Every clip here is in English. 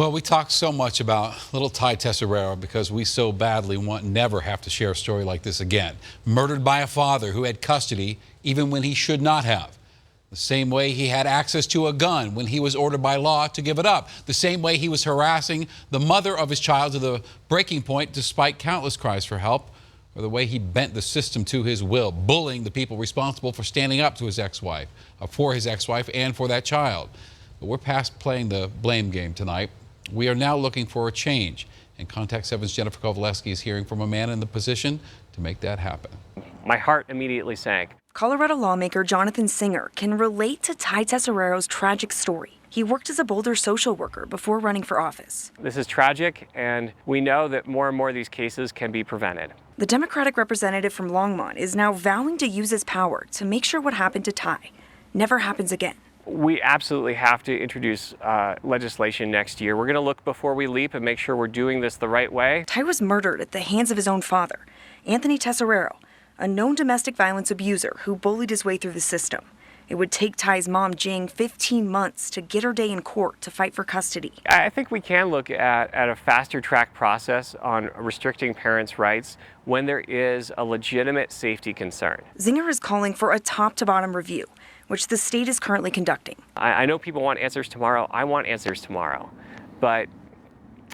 Well, we talk so much about little Ty Tesoriero because we so badly want never have to share a story like this again. Murdered by a father who had custody even when he should not have. The same way he had access to a gun when he was ordered by law to give it up. The same way he was harassing the mother of his child to the breaking point despite countless cries for help. Or the way he bent the system to his will, bullying the people responsible for standing up to his ex-wife, for his ex-wife and for that child. But we're past playing the blame game tonight. We are now looking for a change. And Contact 7's Jennifer Kovaleski is hearing from a man in the position to make that happen. My heart immediately sank. Colorado lawmaker Jonathan Singer can relate to Ty Tesoriero's tragic story. He worked as a Boulder social worker before running for office. This is tragic, and we know that more and more of these cases can be prevented. The Democratic representative from Longmont is now vowing to use his power to make sure what happened to Ty never happens again. We absolutely have to introduce legislation next year. We're going to look before we leap and make sure we're doing this the right way. Ty was murdered at the hands of his own father, Anthony Tesoriero, a known domestic violence abuser who bullied his way through the system. It would take Ty's mom, Jing, 15 months to get her day in court to fight for custody. I think we can look at a faster track process on restricting parents' rights when there is a legitimate safety concern. Singer is calling for a top-to-bottom review, which the state is currently conducting. I know people want answers tomorrow. I want answers tomorrow. But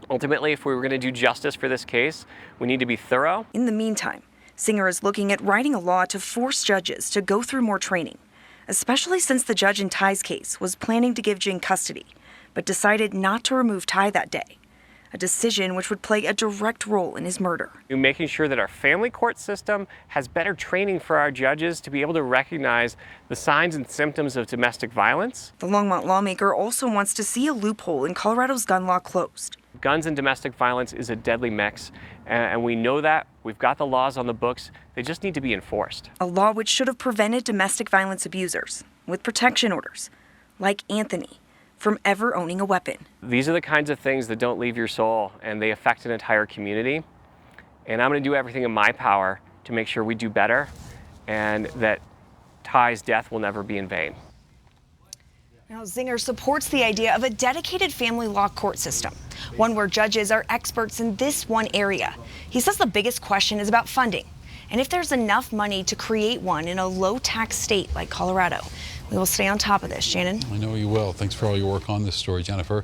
ultimately, if we were going to do justice for this case, we need to be thorough. In the meantime, Singer is looking at writing a law to force judges to go through more training, especially since the judge in Ty's case was planning to give Jing custody, but decided not to remove Ty that day, a decision which would play a direct role in his murder. Making sure that our family court system has better training for our judges to be able to recognize the signs and symptoms of domestic violence. The Longmont lawmaker also wants to see a loophole in Colorado's gun law closed. Guns and domestic violence is a deadly mix, and we know that. We've got the laws on the books. They just need to be enforced. A law which should have prevented domestic violence abusers, with protection orders, like Anthony, from ever owning a weapon. These are the kinds of things that don't leave your soul, and they affect an entire community. And I'm going to do everything in my power to make sure we do better, and that Ty's death will never be in vain. Now, Singer supports the idea of a dedicated family law court system, one where judges are experts in this one area. He says the biggest question is about funding, and if there's enough money to create one in a low-tax state like Colorado. We will stay on top of this. Shannon? I know you will. Thanks for all your work on this story, Jennifer.